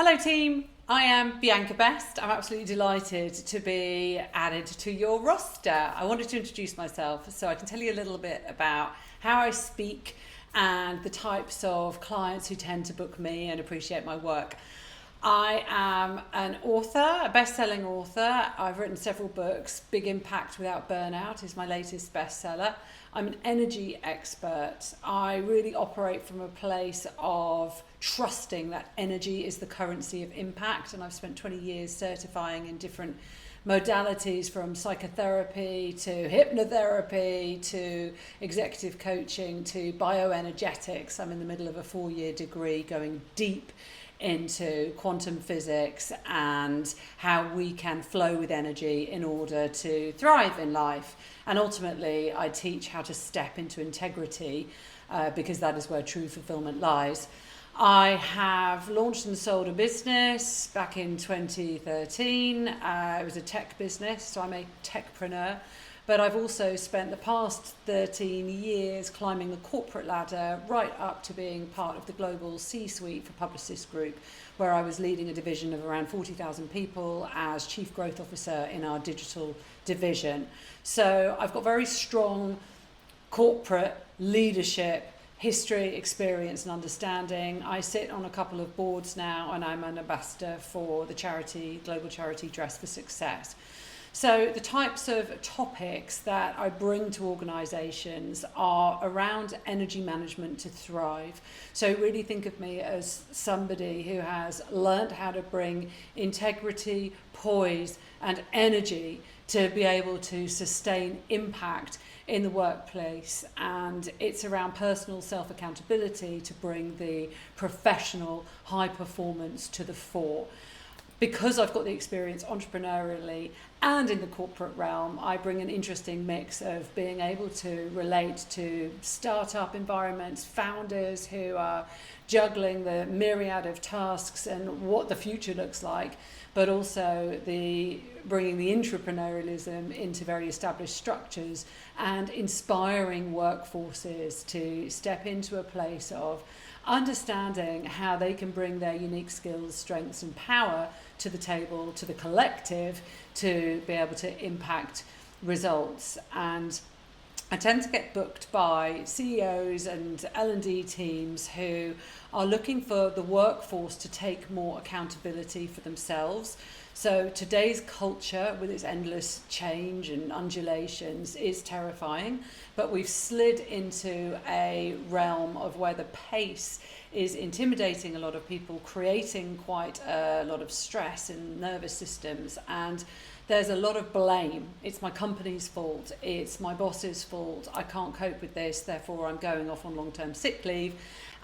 Hello team, I am Bianca Best. I'm absolutely delighted to be added to your roster. I wanted to introduce myself so I can tell you a little bit about how I speak and the types of clients who tend to book me and appreciate my work. I am an author, a best-selling author. I've written several books. Big Impact Without Burnout is my latest bestseller. I'm an energy expert. I really operate from a place of trusting that energy is the currency of impact, and I've spent 20 years certifying in different modalities, from psychotherapy to hypnotherapy to executive coaching to bioenergetics. I'm in the middle of a 4-year degree going deep into quantum physics and how we can flow with energy in order to thrive in life. And ultimately, I teach how to step into integrity because that is where true fulfillment lies. I have launched and sold a business back in 2013. It was a tech business, so I'm a techpreneur. But I've also spent the past 13 years climbing the corporate ladder right up to being part of the global C-suite for Publicis Group, where I was leading a division of around 40,000 people as Chief Growth Officer in our digital division. So I've got very strong corporate leadership history, experience and understanding. I sit on a couple of boards now, and I'm an ambassador for the global charity Dress for Success. So the types of topics that I bring to organisations are around energy management to thrive. So really think of me as somebody who has learnt how to bring integrity, poise and energy to be able to sustain impact in the workplace, and it's around personal self-accountability to bring the professional high performance to the fore. Because I've got the experience entrepreneurially and in the corporate realm, I bring an interesting mix of being able to relate to startup environments, founders who are juggling the myriad of tasks and what the future looks like, but also bringing the entrepreneurialism into very established structures and inspiring workforces to step into a place of understanding how they can bring their unique skills, strengths and power to the table, to the collective, to be able to impact results. And I tend to get booked by CEOs and L&D teams who are looking for the workforce to take more accountability for themselves. So today's culture, with its endless change and undulations, is terrifying, but we've slid into a realm of where the pace is intimidating a lot of people, creating quite a lot of stress in nervous systems, and there's a lot of blame. It's my company's fault, it's my boss's fault, I can't cope with this, therefore I'm going off on long-term sick leave.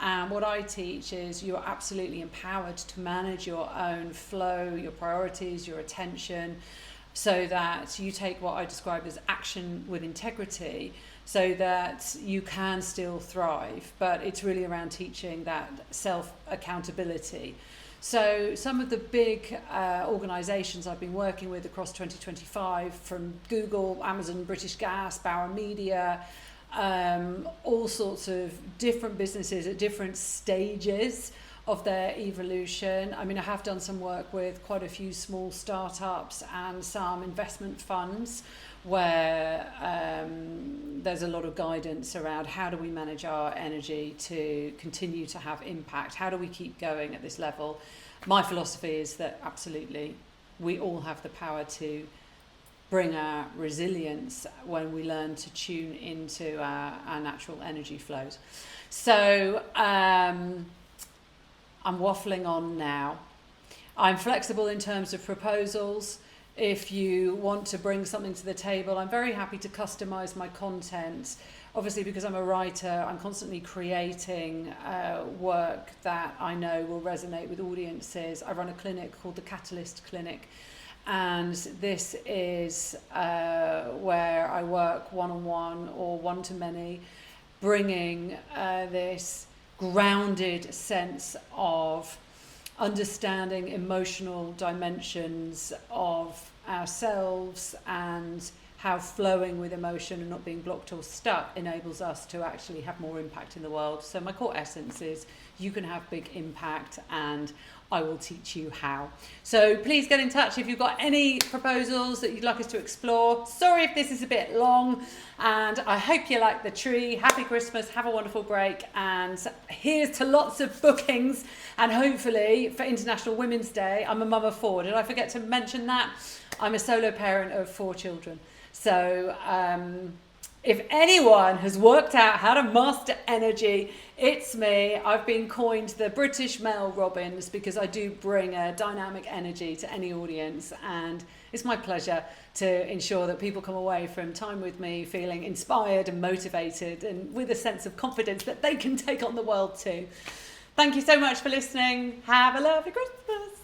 And what I teach is you're absolutely empowered to manage your own flow, your priorities, your attention, so that you take what I describe as action with integrity, so that you can still thrive. But it's really around teaching that self-accountability. So some of the big organisations I've been working with across 2025, from Google, Amazon, British Gas, Bauer Media, all sorts of different businesses at different stages of their evolution. I mean, I have done some work with quite a few small startups and some investment funds where there's a lot of guidance around how do we manage our energy to continue to have impact, how do we keep going at this level. My philosophy is that absolutely we all have the power to bring our resilience when we learn to tune into our natural energy flows. So I'm waffling on now. I'm flexible in terms of proposals. If you want to bring something to the table, I'm very happy to customize my content. Obviously, because I'm a writer, I'm constantly creating work that I know will resonate with audiences. I run a clinic called the Catalyst Clinic, and this is where I work one-on-one or one-to-many, bringing this grounded sense of understanding emotional dimensions of ourselves and how flowing with emotion and not being blocked or stuck enables us to actually have more impact in the world. So my core essence is you can have big impact, and I will teach you how. So please get in touch if you've got any proposals that you'd like us to explore. Sorry if this is a bit long, and I hope you like the tree. Happy Christmas, have a wonderful break, and here's to lots of bookings, and hopefully for International Women's Day. I'm a mum of 4. Did I forget to mention that? I'm a solo parent of 4 children. So if anyone has worked out how to master energy, it's me. I've been coined the British Mel Robbins because I do bring a dynamic energy to any audience, and it's my pleasure to ensure that people come away from time with me feeling inspired and motivated and with a sense of confidence that they can take on the world too. Thank you so much for listening. Have a lovely Christmas.